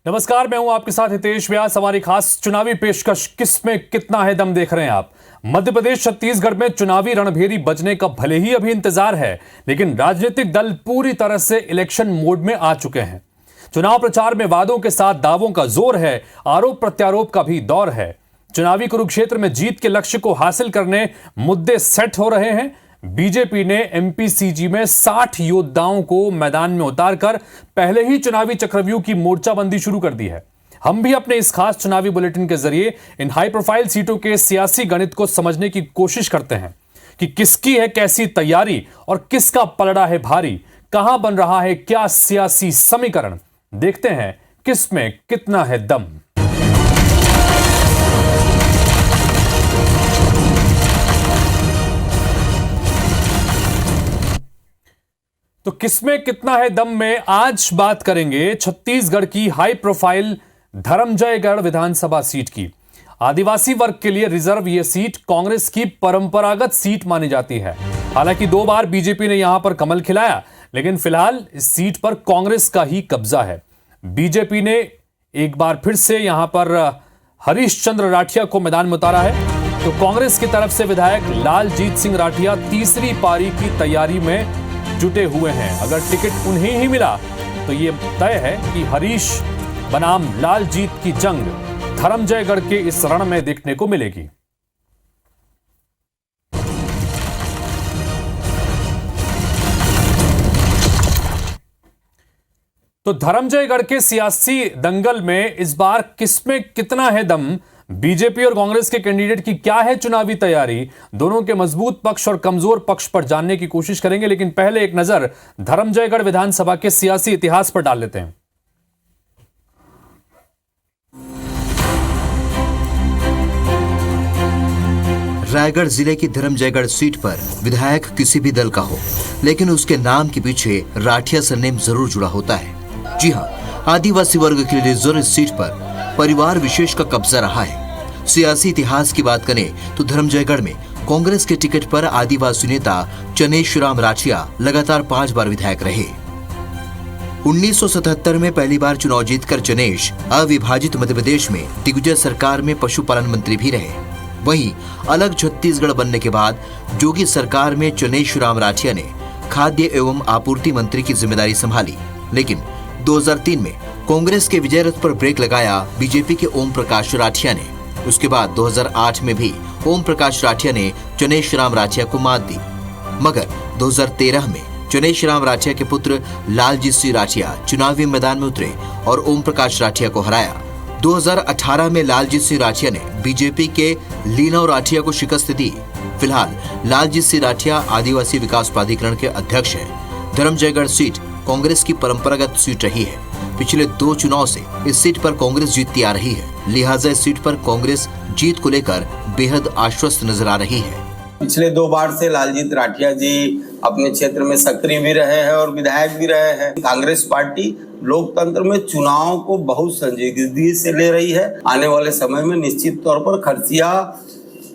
नमस्कार, मैं हूं आपके साथ हितेश व्यास। हमारी खास चुनावी पेशकश किसमें कितना है दम देख रहे हैं आप। मध्य प्रदेश छत्तीसगढ़ में चुनावी रणभेरी बजने का भले ही अभी इंतजार है, लेकिन राजनीतिक दल पूरी तरह से इलेक्शन मोड में आ चुके हैं। चुनाव प्रचार में वादों के साथ दावों का जोर है, आरोप प्रत्यारोप का भी दौर है। चुनावी कुरुक्षेत्र में जीत के लक्ष्य को हासिल करने मुद्दे सेट हो रहे हैं। बीजेपी ने एमपीसीजी में 60 योद्धाओं को मैदान में उतारकर पहले ही चुनावी चक्रव्यूह की मोर्चाबंदी शुरू कर दी है। हम भी अपने इस खास चुनावी बुलेटिन के जरिए इन हाई प्रोफाइल सीटों के सियासी गणित को समझने की कोशिश करते हैं कि किसकी है कैसी तैयारी और किसका पलड़ा है भारी, कहां बन रहा है क्या सियासी समीकरण। देखते हैं किस में कितना है दम। तो किसमें कितना है दम में आज बात करेंगे छत्तीसगढ़ की हाई प्रोफाइल धर्मजयगढ़ विधानसभा सीट की। आदिवासी वर्ग के लिए रिजर्व यह सीट कांग्रेस की परंपरागत सीट मानी जाती है। हालांकि 2 बार बीजेपी ने यहां पर कमल खिलाया, लेकिन फिलहाल इस सीट पर कांग्रेस का ही कब्जा है। बीजेपी ने एक बार फिर से यहां पर हरीश चंद्र राठिया को मैदान में उतारा है, तो कांग्रेस की तरफ से विधायक लालजीत सिंह राठिया तीसरी पारी की तैयारी में जुटे हुए हैं। अगर टिकट उन्हें ही मिला तो यह तय है कि हरीश बनाम लालजीत की जंग धर्मजयगढ़ के इस रण में देखने को मिलेगी। तो धर्मजयगढ़ के सियासी दंगल में इस बार किसमें कितना है दम, बीजेपी और कांग्रेस के कैंडिडेट की क्या है चुनावी तैयारी, दोनों के मजबूत पक्ष और कमजोर पक्ष पर जानने की कोशिश करेंगे। लेकिन पहले एक नजर धर्मजयगढ़ विधानसभा के सियासी इतिहास पर डाल लेते हैं। रायगढ़ जिले की धर्मजयगढ़ सीट पर विधायक किसी भी दल का हो, लेकिन उसके नाम के पीछे राठिया सरनेम जरूर जुड़ा होता है। जी हां, आदिवासी वर्ग के लिए रिजर्व सीट पर परिवार विशेष का कब्जा रहा है। सियासी इतिहास की बात करें तो धर्मजयगढ़ में कांग्रेस के टिकट पर आदिवासी नेता चनेशराम राठिया लगातार 5 बार विधायक रहे। 1977 में पहली बार चुनाव जीतकर चनेश अविभाजित मध्य प्रदेश में दिग्विजय सरकार में पशुपालन मंत्री भी रहे। वहीं अलग छत्तीसगढ़ बनने के बाद जोगी सरकार में चनेशराम राठिया ने खाद्य एवं आपूर्ति मंत्री की जिम्मेदारी संभाली। लेकिन 2003 में कांग्रेस के विजय रथ पर ब्रेक लगाया बीजेपी के ओम प्रकाश राठिया ने। उसके बाद 2008 में भी ओम प्रकाश राठिया ने चनेशराम राठिया को मात दी, मगर 2013 में चनेशराम राठिया के पुत्र लालजीत सिंह राठिया चुनावी मैदान में उतरे और ओम प्रकाश राठिया को हराया। 2018 में लालजीत सिंह राठिया ने बीजेपी के लीना राठिया को शिकस्त दी। फिलहाल लालजीत सिंह राठिया आदिवासी विकास प्राधिकरण के अध्यक्ष हैं। धर्मजयगढ़ सीट कांग्रेस की परंपरागत सीट रही है। पिछले 2 चुनाव से इस सीट पर कांग्रेस जीतती आ रही है, लिहाजा इस सीट पर कांग्रेस जीत को लेकर बेहद आश्वस्त नजर आ रही है। पिछले 2 बार से लालजीत राठिया जी अपने क्षेत्र में सक्रिय भी रहे हैं और विधायक भी रहे हैं। कांग्रेस पार्टी लोकतंत्र में चुनाव को बहुत संजीदगी से ले रही है। आने वाले समय में निश्चित तौर पर खरसिया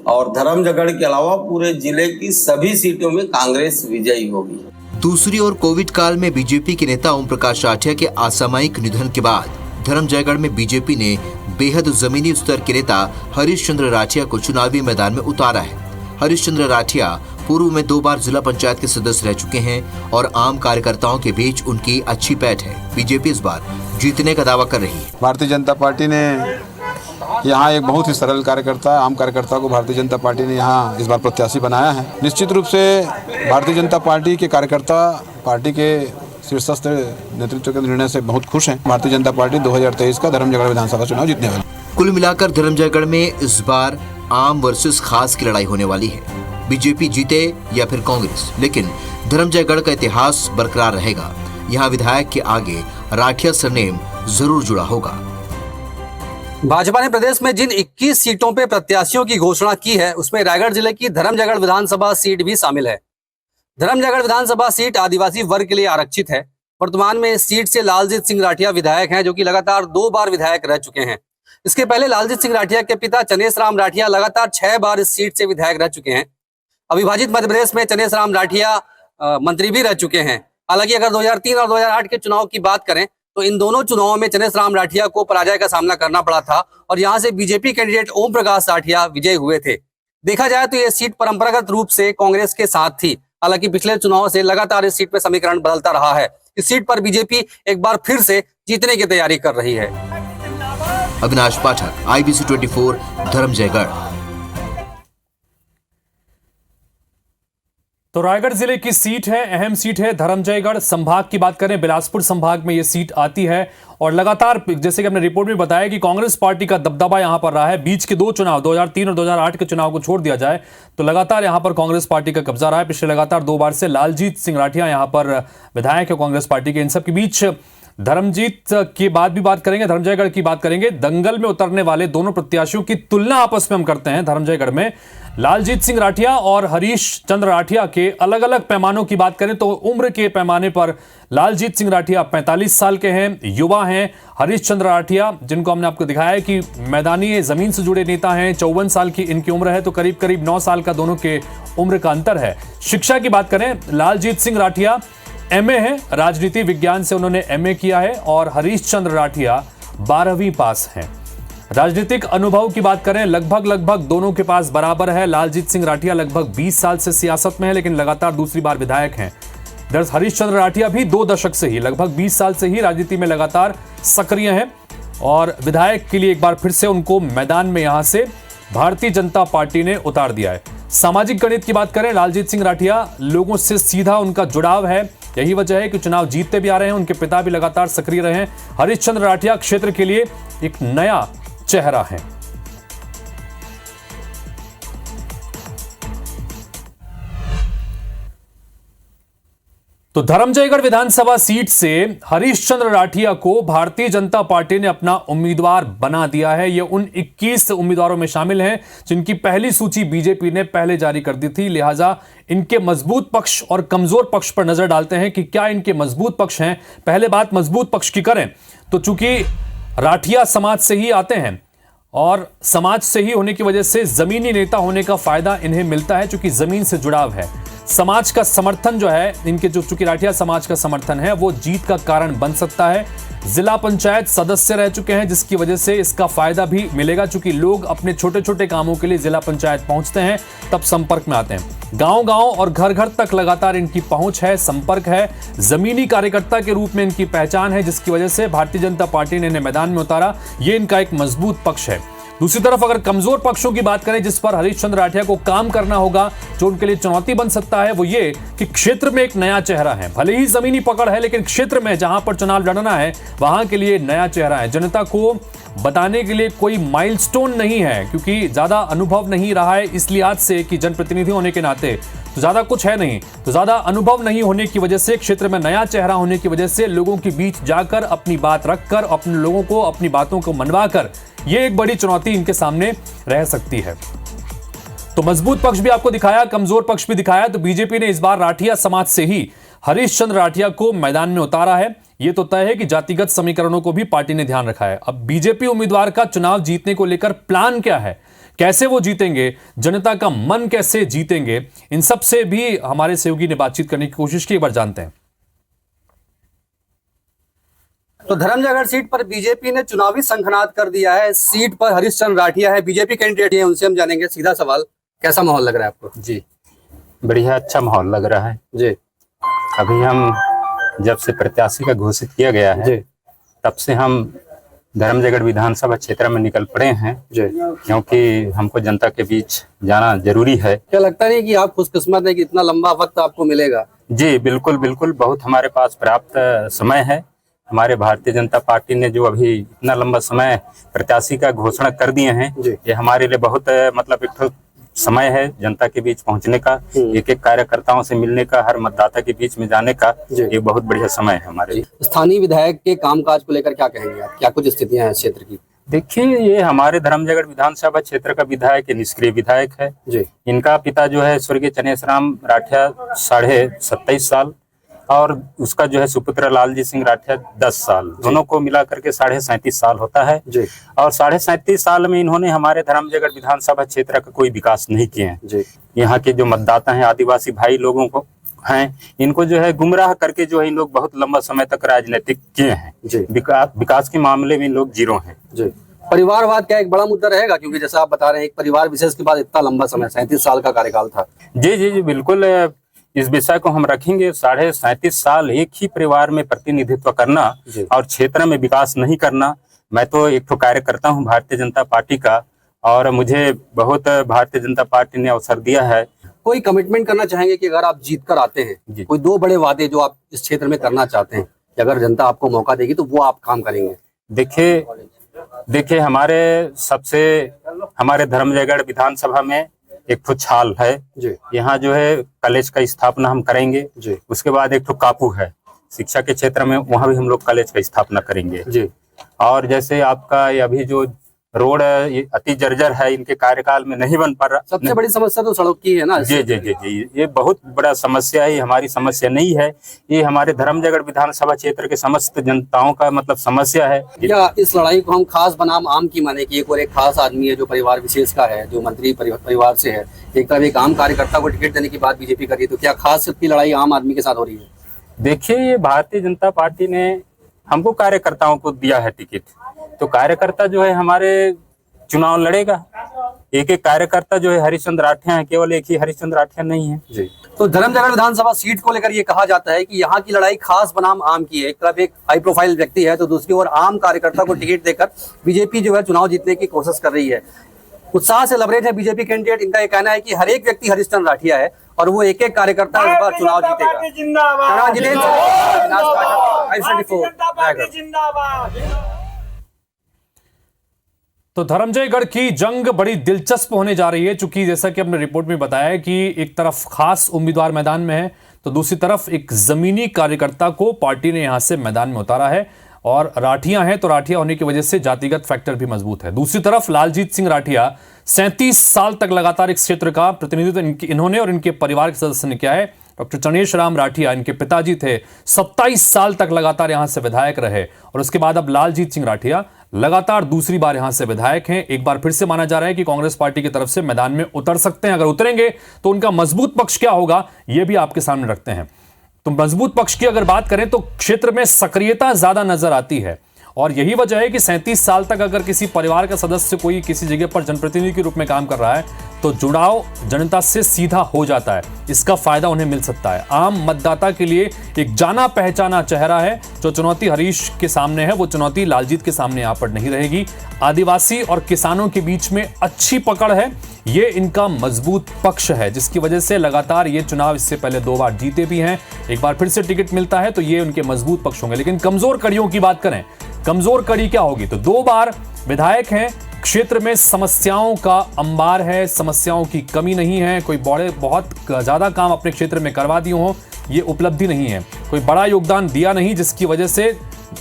और धर्मजयगढ़ के अलावा पूरे जिले की सभी सीटों में कांग्रेस विजयी होगी। दूसरी ओर कोविड काल में बीजेपी के नेता ओम प्रकाश राठिया के असामयिक निधन के बाद धर्मजयगढ़ में बीजेपी ने बेहद जमीनी स्तर के नेता हरीश चंद्र राठिया को चुनावी मैदान में उतारा है। हरीश चंद्र राठिया पूर्व में 2 बार जिला पंचायत के सदस्य रह चुके हैं और आम कार्यकर्ताओं के बीच उनकी अच्छी पैठ है। बीजेपी इस बार जीतने का दावा कर रही है। भारतीय जनता पार्टी ने यहाँ एक बहुत ही सरल कार्यकर्ता, आम कार्यकर्ता को भारतीय जनता पार्टी ने यहाँ इस बार प्रत्याशी बनाया है। निश्चित रूप से भारतीय जनता पार्टी के कार्यकर्ता पार्टी के शीर्षस्थ नेतृत्व के निर्णय से बहुत खुश हैं। भारतीय जनता पार्टी 2023 का धर्मजयगढ़ विधानसभा चुनाव जीतने वाली। कुल मिलाकर धर्मजयगढ़ में इस बार आम वर्सेस खास की लड़ाई होने वाली है। बीजेपी जीते या फिर कांग्रेस, लेकिन धर्मजयगढ़ का इतिहास बरकरार रहेगा। यहाँ विधायक के आगे राठिया सरनेम जरूर जुड़ा होगा। भाजपा ने प्रदेश में जिन 21 सीटों पे प्रत्याशियों की घोषणा की है, उसमें रायगढ़ जिले की धर्मजयगढ़ विधानसभा सीट भी शामिल है। धर्मजयगढ़ विधानसभा सीट आदिवासी वर्ग के लिए आरक्षित है। वर्तमान में इस सीट से लालजीत सिंह राठिया विधायक हैं, जो कि लगातार 2 बार विधायक रह चुके हैं। इसके पहले लालजीत सिंह राठिया के पिता चनेशराम राठिया लगातार 6 बार इस सीट से विधायक रह चुके हैं। अविभाजित मध्य प्रदेश में चनेशराम राठिया मंत्री भी रह चुके हैं। हालांकि अगर 2003 और 2008 के चुनाव की बात करें तो इन दोनों चुनावों में चनेश राम राठिया को पराजय का सामना करना पड़ा था और यहां से बीजेपी कैंडिडेट ओम प्रकाश राठिया विजयी हुए थे। देखा जाए तो यह सीट परंपरागत रूप से कांग्रेस के साथ थी। हालांकि पिछले चुनाव से लगातार इस सीट पर समीकरण बदलता रहा है। इस सीट पर बीजेपी एक बार फिर से जीतने की तैयारी कर रही है। अविनाश पाठक, IBC 24, धर्मजयगढ़। तो रायगढ़ जिले की सीट है, अहम सीट है। धर्मजयगढ़ संभाग की बात करें, बिलासपुर संभाग में यह सीट आती है और लगातार जैसे कि हमने रिपोर्ट में बताया कि कांग्रेस पार्टी का दबदबा यहां पर रहा है। बीच के दो चुनाव 2003 और 2008 के चुनाव को छोड़ दिया जाए तो लगातार यहां पर कांग्रेस पार्टी का कब्जा रहा है। पिछले लगातार 2 बार से लालजीत सिंह राठिया यहां पर विधायक है कांग्रेस पार्टी के। इन सब के बीच धर्मजीत की भी बात करेंगे, धर्मजयगढ़ की बात करेंगे। दंगल में उतरने वाले दोनों प्रत्याशियों की तुलना आपस में हम करते हैं। धर्मजयगढ़ में लालजीत सिंह राठिया और हरीश चंद्र राठिया के अलग अलग पैमानों की बात करें तो उम्र के पैमाने पर लालजीत सिंह राठिया 45 साल के हैं, युवा हैं। हरीश चंद्र राठिया, जिनको हमने आपको दिखाया है कि मैदानी जमीन से जुड़े नेता हैं, 54 साल की इनकी उम्र है, तो करीब करीब 9 साल का दोनों के उम्र का अंतर है। शिक्षा की बात करें, लालजीत सिंह राठिया MA है, राजनीति विज्ञान से उन्होंने MA किया है और हरीश चंद्र राठिया 12वीं पास हैं। राजनीतिक अनुभव की बात करें, लगभग दोनों के पास बराबर है। लालजीत सिंह राठिया लगभग 20 साल से सियासत में है, लेकिन लगातार दूसरी बार विधायक हैं। हरीश चंद्र राठिया भी 2 दशक से ही, लगभग 20 साल से ही राजनीति में लगातार सक्रिय हैं और विधायक के लिए एक बार फिर से उनको मैदान में यहां से भारतीय जनता पार्टी ने उतार दिया है। सामाजिक गणित की बात करें, लालजीत सिंह राठिया लोगों से सीधा उनका जुड़ाव है। यही वजह है कि चुनाव जीतते भी आ रहे हैं, उनके पिता भी लगातार सक्रिय रहे हैं। हरीश चंद्र राठिया क्षेत्र के लिए एक नया चेहरा है। तो धर्मजयगढ़ विधानसभा सीट से हरीश चंद्र राठिया को भारतीय जनता पार्टी ने अपना उम्मीदवार बना दिया है। ये उन 21 उम्मीदवारों में शामिल हैं जिनकी पहली सूची बीजेपी ने पहले जारी कर दी थी। लिहाजा इनके मजबूत पक्ष और कमजोर पक्ष पर नजर डालते हैं कि क्या इनके मजबूत पक्ष हैं। पहले बात मजबूत पक्ष की करें तो चूंकि राठिया समाज से ही आते हैं और समाज से ही होने की वजह से जमीनी नेता होने का फायदा इन्हें मिलता है, चूंकि जमीन से जुड़ाव है। समाज का समर्थन जो है इनके, जो चूंकि राठिया समाज का समर्थन है, वो जीत का कारण बन सकता है। जिला पंचायत सदस्य रह चुके हैं, जिसकी वजह से इसका फायदा भी मिलेगा, चूंकि लोग अपने छोटे छोटे कामों के लिए जिला पंचायत पहुंचते हैं, तब संपर्क में आते हैं। गांव गांव और घर घर तक लगातार इनकी पहुंच है, संपर्क है। जमीनी कार्यकर्ता के रूप में इनकी पहचान है, जिसकी वजह से भारतीय जनता पार्टी ने इन्हें मैदान में उतारा। ये इनका एक मजबूत पक्ष है। दूसरी तरफ अगर कमजोर पक्षों की बात करें जिस पर हरीश चंद्र राठिया को काम करना होगा, जो उनके लिए चुनौती बन सकता है, वो ये कि क्षेत्र में एक नया चेहरा है। भले ही जमीनी पकड़ है, लेकिन क्षेत्र में जहां पर चुनाव लड़ना है वहां के लिए नया चेहरा है। जनता को बताने के लिए कोई माइलस्टोन नहीं है, क्योंकि ज्यादा अनुभव नहीं रहा है इस लिहाज से कि जनप्रतिनिधि होने के नाते तो ज्यादा कुछ है नहीं, तो ज्यादा अनुभव नहीं होने की वजह से, क्षेत्र में नया चेहरा होने की वजह से लोगों के बीच जाकर अपनी बात रखकर, अपने लोगों को अपनी बातों को मनवाकर, ये एक बड़ी चुनौती इनके सामने रह सकती है। तो मजबूत पक्ष भी आपको दिखाया, कमजोर पक्ष भी दिखाया। तो बीजेपी ने इस बार राठिया समाज से ही हरीश चंद्र राठिया को मैदान में उतारा है। यह तो तय है कि जातिगत समीकरणों को भी पार्टी ने ध्यान रखा है। अब बीजेपी उम्मीदवार का चुनाव जीतने को लेकर प्लान क्या है, कैसे वो जीतेंगे, जनता का मन कैसे जीतेंगे, इन सब से भी हमारे सहयोगी ने बातचीत करने की कोशिश की। एक बार जानते हैं। तो धर्मजयगढ़ सीट पर बीजेपी ने चुनावी शंखनाद कर दिया है। सीट पर हरीश चंद्र राठिया है, बीजेपी कैंडिडेट है, उनसे हम जानेंगे सीधा सवाल, कैसा माहौल लग रहा है आपको? जी बढ़िया, अच्छा माहौल लग रहा है जी। अभी हम जब से प्रत्याशी का घोषित किया गया है जी, तब से हम धर्मजयगढ़ विधानसभा क्षेत्र में निकल पड़े हैं जी, क्योंकि हमको जनता के बीच जाना जरूरी है। क्या लगता नहीं कि आप खुशकिस्मत है कि इतना लंबा वक्त आपको मिलेगा? जी बिल्कुल बिल्कुल, बहुत हमारे पास पर्याप्त समय है। हमारे भारतीय जनता पार्टी ने जो अभी इतना लंबा समय प्रत्याशी का घोषणा कर दिए हैं, ये हमारे लिए बहुत मतलब एक समय है जनता के बीच पहुंचने का, एक एक कार्यकर्ताओं से मिलने का, हर मतदाता के बीच में जाने का, ये बहुत बढ़िया समय है हमारे लिए। स्थानीय विधायक के कामकाज को लेकर क्या कहेंगे आप? क्या कुछ स्थितियां हैं क्षेत्र की? देखिए, ये हमारे धर्मजयगढ़ विधानसभा क्षेत्र का विधायक निष्क्रिय विधायक है जी। इनका पिता जो है स्वर्गीय चनेश राम राठिया 27.5 साल और उसका जो है सुपुत्र लालजीत सिंह राठिया 10 साल, दोनों को मिला करके 37.5 साल होता है जी। और 37.5 साल में इन्होंने हमारे धर्मजयगढ़ विधानसभा क्षेत्र का कोई विकास नहीं किए हैं। जी। यहाँ के जो मतदाता हैं आदिवासी भाई लोगों को हैं, इनको जो है गुमराह करके जो है इन लोग बहुत लंबा समय तक राजनीतिक किए हैं। जी। विकास के मामले में इन लोग जीरो हैं। जी। परिवारवाद क्या एक बड़ा मुद्दा रहेगा, क्योंकि जैसा आप बता रहे हैं एक परिवार विशेष के बाद इतना लंबा समय 37 साल का कार्यकाल था। जी जी जी बिल्कुल, इस विषय को हम रखेंगे। 37.5 साल एक ही परिवार में प्रतिनिधित्व करना और क्षेत्र में विकास नहीं करना। मैं तो एक तो कार्यकर्ता हूं भारतीय जनता पार्टी का, और मुझे बहुत भारतीय जनता पार्टी ने अवसर दिया है। कोई कमिटमेंट करना चाहेंगे कि अगर आप जीत कर आते हैं, कोई 2 बड़े वादे जो आप इस क्षेत्र में करना चाहते हैं कि अगर जनता आपको मौका देगी तो वो आप काम करेंगे? देखिए हमारे धर्मजयगढ़ विधानसभा में एक तो छाल है, यहाँ जो है कॉलेज का स्थापना हम करेंगे। उसके बाद एक तो कापू है शिक्षा के क्षेत्र में, वहां भी हम लोग कॉलेज का स्थापना करेंगे। और जैसे आपका ये अभी जो रोड ये अति जर्जर है, इनके कार्यकाल में नहीं बन पा रहा। सबसे बड़ी समस्या तो सड़क की है ना। जी जी जी जी, ये बहुत बड़ा समस्या है। हमारी समस्या नहीं है, ये हमारे धर्मजयगढ़ विधानसभा क्षेत्र के समस्त जनताओं का मतलब समस्या है। क्या इस लड़ाई को हम खास बनाम आम की माने कि एक और एक खास आदमी है जो परिवार विशेष का है, जो मंत्री परिवार से है, एक तरफ एक आम कार्यकर्ता को टिकट देने की बात बीजेपी कर रही है, तो क्या खास की लड़ाई आम आदमी के साथ हो रही है? देखिए, ये भारतीय जनता पार्टी ने हमको कार्यकर्ताओं को दिया है टिकट, तो कार्यकर्ता जो है हमारे चुनाव लड़ेगा। एक एक कार्यकर्ता जो है हरिश्चंद्र राठिया है, केवल एक ही हरिश्चंद्र राठिया नहीं है। जी। तो धर्मजयगढ़ विधानसभा सीट को लेकर ये कहा जाता है कि यहाँ की लड़ाई खास बनाम आम की है। एक तरफ एक हाई प्रोफाइल व्यक्ति है तो दूसरी ओर आम कार्यकर्ता को टिकट देकर बीजेपी जो है चुनाव जीतने की कोशिश कर रही है। उत्साह से लबरेज है बीजेपी कैंडिडेट। इनका ये कहना है कि हर एक व्यक्ति हरिश्चंद्र राठिया है और वो एक एक कार्यकर्ता इस बार चुनाव जीतेगा। तो धर्मजयगढ़ की जंग बड़ी दिलचस्प होने जा रही है, चूंकि जैसा कि हमने रिपोर्ट में बताया है कि एक तरफ खास उम्मीदवार मैदान में है तो दूसरी तरफ एक जमीनी कार्यकर्ता को पार्टी ने यहां से मैदान में उतारा है। और राठिया हैं तो राठिया होने की वजह से जातिगत फैक्टर भी मजबूत है। दूसरी तरफ लालजीत सिंह राठिया 37 साल तक लगातार इस क्षेत्र का प्रतिनिधित्व इन्होंने और इनके परिवार के सदस्य ने किया है। डॉक्टर चनेश राम राठिया इनके पिताजी थे, 27 साल तक लगातार यहां से विधायक रहे और उसके बाद अब लालजीत सिंह राठिया लगातार दूसरी बार यहां से विधायक हैं। एक बार फिर से माना जा रहा है कि कांग्रेस पार्टी की तरफ से मैदान में उतर सकते हैं। अगर उतरेंगे तो उनका मजबूत पक्ष क्या होगा यह भी आपके सामने रखते हैं। तो मजबूत पक्ष की अगर बात करें तो क्षेत्र में सक्रियता ज्यादा नजर आती है और यही वजह है कि 37 साल तक अगर किसी परिवार का सदस्य कोई किसी जगह पर जनप्रतिनिधि के रूप में काम कर रहा है तो जुड़ाव जनता से सीधा हो जाता है। इसका फायदा उन्हें मिल सकता है। आम मतदाता के लिए एक जाना पहचाना चेहरा है। जो चुनौती हरीश के सामने है वो चुनौती लालजीत के सामने यहां पर नहीं रहेगी। आदिवासी और किसानों के बीच में अच्छी पकड़ है, ये इनका मजबूत पक्ष है, जिसकी वजह से लगातार ये चुनाव इससे पहले 2 बार जीते भी हैं। एक बार फिर से टिकट मिलता है तो ये उनके मजबूत पक्ष होंगे। लेकिन कमजोर कड़ियों की बात करें, कमजोर कड़ी क्या होगी? तो 2 बार विधायक हैं, क्षेत्र में समस्याओं का अंबार है, समस्याओं की कमी नहीं है। कोई बहुत ज्यादा काम अपने क्षेत्र में करवा दिए हो ये उपलब्धि नहीं है। कोई बड़ा योगदान दिया नहीं जिसकी वजह से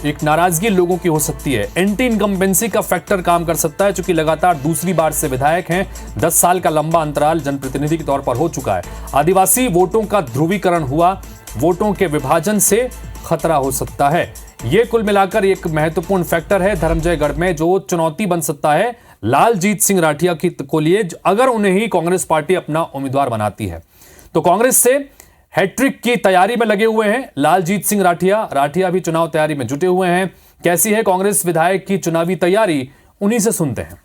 एक नाराजगी लोगों की हो सकती है। एंटी इनकम्बेंसी का फैक्टर काम कर सकता है, चूंकि लगातार दूसरी बार से विधायक हैं। 10 साल का लंबा अंतराल जनप्रतिनिधि के तौर पर हो चुका है। आदिवासी वोटों का ध्रुवीकरण हुआ, वोटों के विभाजन से खतरा हो सकता है। यह कुल मिलाकर एक महत्वपूर्ण फैक्टर है धर्मजयगढ़ में जो चुनौती बन सकता है लालजीत सिंह राठिया को लिए, अगर उन्हें ही कांग्रेस पार्टी अपना उम्मीदवार बनाती है। तो कांग्रेस से हैट्रिक की तैयारी में लगे हुए हैं लालजीत सिंह राठिया भी चुनाव तैयारी में जुटे हुए हैं। कैसी है कांग्रेस विधायक की चुनावी तैयारी, उन्हीं से सुनते हैं।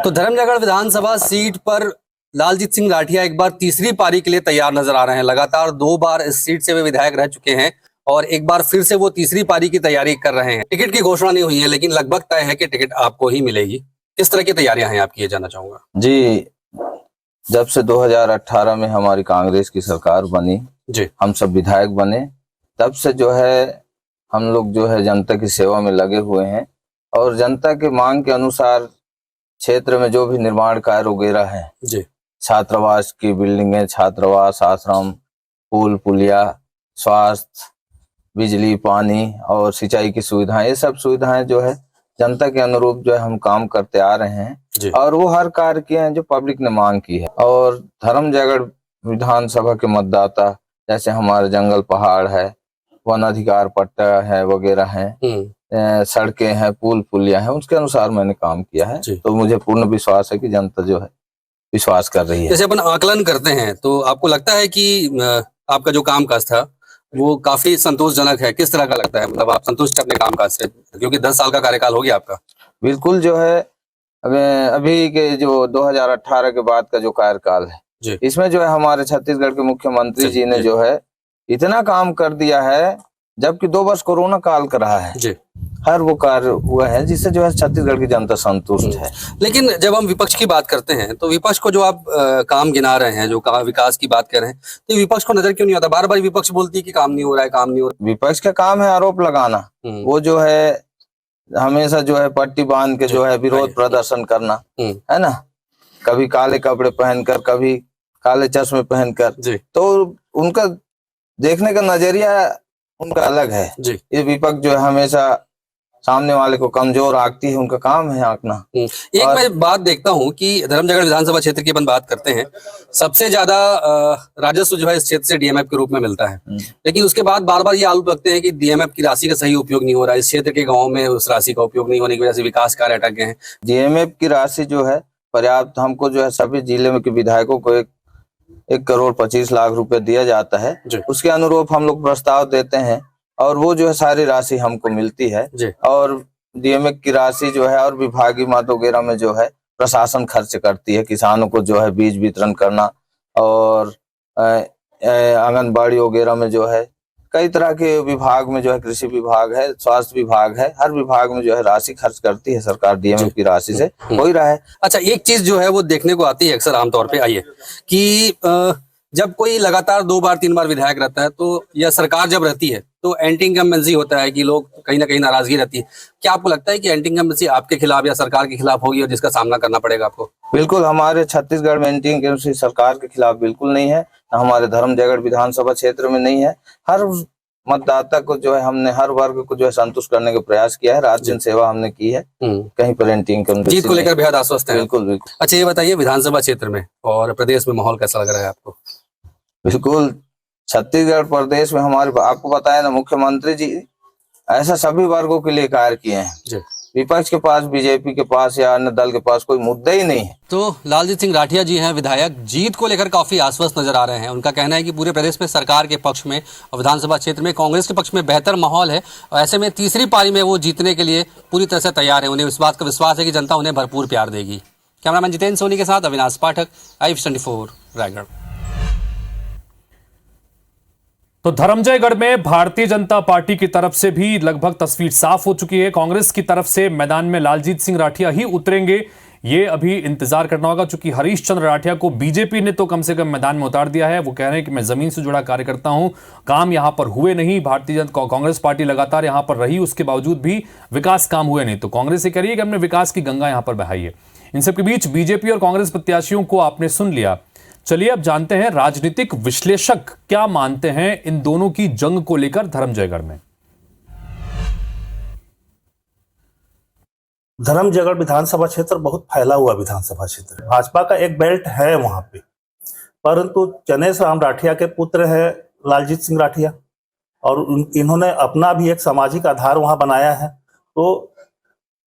तो धर्मजयगढ़ विधानसभा सीट पर लालजीत सिंह राठिया एक बार तीसरी पारी के लिए तैयार नजर आ रहे हैं। लगातार 2 बार इस सीट से वे विधायक रह चुके हैं और एक बार फिर से वो तीसरी पारी की तैयारी कर रहे हैं। टिकट की घोषणा नहीं हुई है लेकिन लगभग तय है कि टिकट आपको ही मिलेगी। किस तरह की तैयारियां हैं आपकी, ये जानना चाहूंगा। जी, जब से 2018 में हमारी कांग्रेस की सरकार बनी जी, हम सब विधायक बने, तब से जो है हम लोग जो है जनता की सेवा में लगे हुए हैं और जनता के मांग के अनुसार क्षेत्र में जो भी निर्माण कार्य वगैरह है जी, छात्रावास की बिल्डिंगें, छात्रावास, आश्रम, पुल पुलिया, स्वास्थ्य, बिजली, पानी और सिंचाई की सुविधाएं, ये सब सुविधाएं जो है जनता के अनुरूप जो है हम काम करते आ रहे हैं और वो हर कार्य किए हैं जो पब्लिक ने मांग की है। और धर्मजयगढ़ विधानसभा के मतदाता जैसे हमारे जंगल पहाड़ है, वन अधिकार पट्टा है वगैरह है, सड़कें हैं, पुल पुलिया हैं, उसके अनुसार मैंने काम किया है। तो मुझे पूर्ण विश्वास है कि जनता जो है विश्वास कर रही है। जैसे अपन आकलन करते हैं तो आपको लगता है कि आपका जो कामकाज था वो काफी संतोषजनक है? किस तरह का लगता है, मतलब आप संतुष्ट हैं अपने कामकाज से, क्योंकि 10 साल का कार्यकाल हो गया आपका? बिल्कुल जो है अभी के जो 2018 के बाद का जो कार्यकाल है जी। इसमें जो है हमारे छत्तीसगढ़ के मुख्यमंत्री जी ने जी। जो है इतना काम कर दिया है, जबकि 2 वर्ष कोरोना काल का रहा है, जी। हर वो कार्य हुआ है जिससे जो है छत्तीसगढ़ की जनता संतुष्ट है। लेकिन जब हम विपक्ष की बात करते हैं तो विपक्ष को जो आप काम गिना रहे हैं, जो विकास की बात कर रहे हैं, तो विपक्ष को नजर क्यों नहीं आता? बार बार विपक्ष बोलती है कि काम नहीं हो रहा है, काम नहीं हो रहा विपक्ष का काम है आरोप लगाना, वो जो है हमेशा जो है पट्टी बांध के जो है विरोध प्रदर्शन करना, है ना, कभी काले कपड़े पहनकर, कभी काले चश्मे पहनकर। तो उनका देखने का नजरिया उनका अलग है। ये विपक्ष जो है हमेशा सामने वाले को कमजोर आंकती है, उनका काम है आंकना। एक मैं बात देखता हूँ कि धर्मजयगढ़ विधानसभा क्षेत्र की अपन बात करते हैं, सबसे ज्यादा राजस्व जो है इस क्षेत्र से डीएमएफ के रूप में मिलता है, लेकिन उसके बाद बार बार ये आरोप लगते हैं कि डीएमएफ की राशि का सही उपयोग नहीं हो रहा है, इस क्षेत्र के गाँव में उस राशि का उपयोग नहीं होने की वजह से विकास कार्य अटक गए हैं। डीएमएफ की राशि जो है पर्याप्त, हमको जो है सभी जिले में के विधायकों को 1,25,00,000 रुपए दिया जाता है, उसके अनुरूप हम लोग प्रस्ताव देते हैं और वो जो है सारी राशि हमको मिलती है। और डीएमएफ की राशि जो है और विभागीय मद वगैरह में जो है प्रशासन खर्च करती है, किसानों को जो है बीज वितरण करना और आंगनबाड़ी वगैरह में जो है कई तरह के विभाग में जो है, कृषि विभाग है, स्वास्थ्य विभाग है, हर विभाग में जो है राशि खर्च करती है सरकार डीएमएफ की राशि से, हो ही रहा है। अच्छा, एक चीज जो है वो देखने को आती है अक्सर आमतौर पे, आइए, कि जब कोई लगातार 2 बार 3 बार विधायक रहता है तो या सरकार जब रहती है तो एंटी इनकम्बेंसी होता है कि लोग कहीं ना कहीं नाराजगी रहती है। क्या आपको लगता है कि एंटी इनकम्बेंसी आपके खिलाफ या सरकार के खिलाफ होगी और जिसका सामना करना पड़ेगा आपको? बिल्कुल, हमारे छत्तीसगढ़ में एंटी इनकम्बेंसी सरकार के खिलाफ बिल्कुल नहीं है, हमारे धर्मजयगढ़ विधानसभा क्षेत्र में नहीं है। हर मतदाता को जो है हमने हर वर्ग को जो है संतुष्ट करने का प्रयास किया है, रात दिन सेवा हमने की है, कहीं पर एंटी इनकम्बेंसी जीत को लेकर बेहद आश्वस्त है। बिल्कुल बिल्कुल। अच्छा, ये बताइए विधानसभा क्षेत्र में और प्रदेश में माहौल कैसा लग रहा है आपको? बिल्कुल, छत्तीसगढ़ प्रदेश में हमारे, आपको बताया ना, मुख्यमंत्री जी ऐसा सभी वर्गों के लिए कार्य किए हैं। विपक्ष के पास, बीजेपी के पास या अन्य दल के पास कोई मुद्दा ही नहीं है। तो लालजीत सिंह राठिया जी हैं विधायक, जीत को लेकर काफी आश्वस्त नजर आ रहे हैं। उनका कहना है कि पूरे प्रदेश में सरकार के पक्ष में और विधानसभा क्षेत्र में कांग्रेस के पक्ष में बेहतर माहौल है और ऐसे में तीसरी पारी में वो जीतने के लिए पूरी तरह से तैयार है। उन्हें इस बात का विश्वास है कि जनता उन्हें भरपूर प्यार देगी। कैमरामैन जितेंद्र सोनी के साथ अविनाश पाठक, i24 रायगढ़। तो धर्मजयगढ़ में भारतीय जनता पार्टी की तरफ से भी लगभग तस्वीर साफ हो चुकी है। कांग्रेस की तरफ से मैदान में लालजीत सिंह राठिया ही उतरेंगे, ये अभी इंतजार करना होगा, क्योंकि हरीश चंद्र राठिया को बीजेपी ने तो कम से कम मैदान में उतार दिया है। वो कह रहे हैं कि मैं जमीन से जुड़ा कार्यकर्ता हूं, काम यहां पर हुए नहीं। भारतीय जनता कांग्रेस पार्टी लगातार यहां पर रही, उसके बावजूद भी विकास काम हुए नहीं। तो कांग्रेस ये कह रही है कि हमने विकास की गंगा यहां पर बहाई है। इन सबके बीच बीजेपी और कांग्रेस प्रत्याशियों को आपने सुन लिया। चलिए अब जानते हैं राजनीतिक विश्लेषक क्या मानते हैं इन दोनों की जंग को लेकर धर्मजयगढ़ में। धर्मजयगढ़ विधानसभा क्षेत्र बहुत फैला हुआ विधानसभा क्षेत्र, भाजपा का एक बेल्ट है वहां पे, परंतु चनेश राम राठिया के पुत्र है लालजीत सिंह राठिया और इन्होंने अपना भी एक सामाजिक आधार वहां बनाया है। तो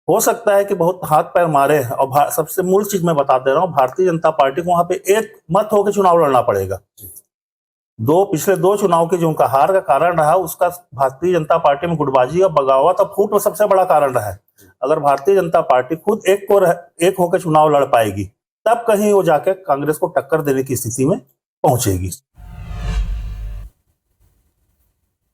हो सकता है कि बहुत हाथ पैर मारे हैं। और सबसे मूल चीज मैं बता दे रहा हूँ, भारतीय जनता पार्टी को वहां पे एक मत होकर चुनाव लड़ना पड़ेगा। पिछले दो चुनाव की जो उनका हार का कारण रहा, उसका भारतीय जनता पार्टी में गुटबाजी और बगावत और फूट सबसे बड़ा कारण रहा है। अगर भारतीय जनता पार्टी खुद एक होकर चुनाव लड़ पाएगी, तब कहीं वो जाके कांग्रेस को टक्कर देने की स्थिति में पहुंचेगी।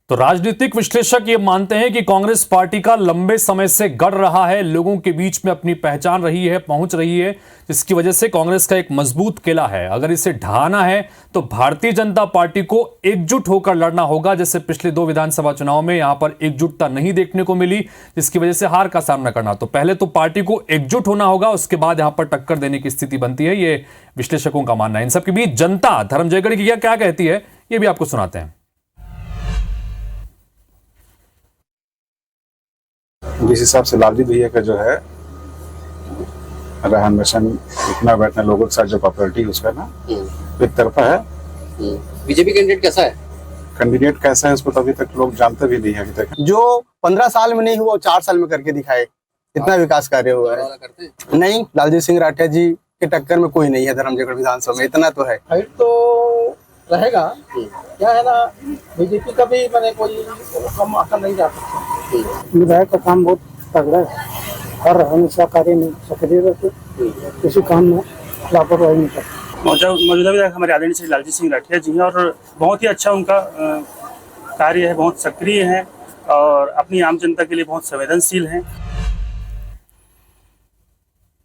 तो राजनीतिक विश्लेषक ये मानते हैं कि कांग्रेस पार्टी का लंबे समय से गढ़ रहा है, लोगों के बीच में अपनी पहचान रही है, पहुंच रही है, जिसकी वजह से कांग्रेस का एक मजबूत किला है। अगर इसे ढहाना है तो भारतीय जनता पार्टी को एकजुट होकर लड़ना होगा। जैसे पिछले 2 विधानसभा चुनाव में यहां पर एकजुटता नहीं देखने को मिली, जिसकी वजह से हार का सामना करना। तो पहले तो पार्टी को एकजुट होना होगा, उसके बाद यहां पर टक्कर देने की स्थिति बनती है, ये विश्लेषकों का मानना है। इन सबके बीच जनता धर्मजयगढ़ की क्या कहती है, ये भी आपको सुनाते हैं। जिस हिसाब से लालजीत भैया का जो है रहन बहन, उठना बैठना, लोगों के साथ जो पॉपुलरिटी उसका ना एक तरफा है। बीजेपी कैंडिडेट कैसा है? कैंडिडेट कैसा है उसको तो अभी तक लोग जानते भी नहीं है। अभी तक जो 15 साल में नहीं हुआ 4 साल में करके दिखाए, इतना विकास कार्य हुआ है। नहीं, लालजीत सिंह राठिया जी के टक्कर में कोई नहीं है धर्मजयगढ़ विधानसभा में, इतना तो है। फाइट तो रहेगा, क्या है ना, बीजेपी का भी मैंने कोई कम आकर नहीं जा सकता। विधायक का काम बहुत तगड़ा है, हर हमेशा कार्य में सक्रिय रहते, किसी काम में लापरवाही नहीं करते। मौजूदा विधायक हमारे आदरणीय श्री लालजी सिंह राठिया जी हैं और बहुत ही अच्छा उनका कार्य है, बहुत सक्रिय है और अपनी आम जनता के लिए बहुत संवेदनशील हैं।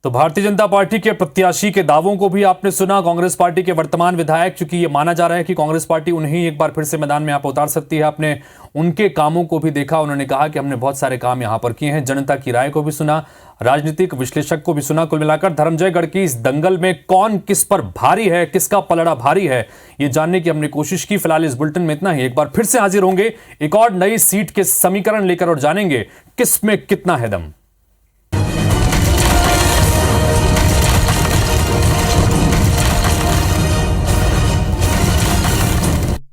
तो भारतीय जनता पार्टी के प्रत्याशी के दावों को भी आपने सुना। कांग्रेस पार्टी के वर्तमान विधायक, क्योंकि ये माना जा रहा है कि कांग्रेस पार्टी उन्हें एक बार फिर से मैदान में यहाँ पर उतार सकती है, आपने उनके कामों को भी देखा। उन्होंने कहा कि हमने बहुत सारे काम यहाँ पर किए हैं। जनता की राय को भी सुना, राजनीतिक विश्लेषक को भी सुना। कुल मिलाकर धर्मजयगढ़ की इस दंगल में कौन किस पर भारी है, किसका पलड़ा भारी है, ये जानने की हमने कोशिश की। फिलहाल इस बुलेटिन में इतना ही। एक बार फिर से हाजिर होंगे एक और नई सीट के समीकरण लेकर और जानेंगे किस में कितना है दम।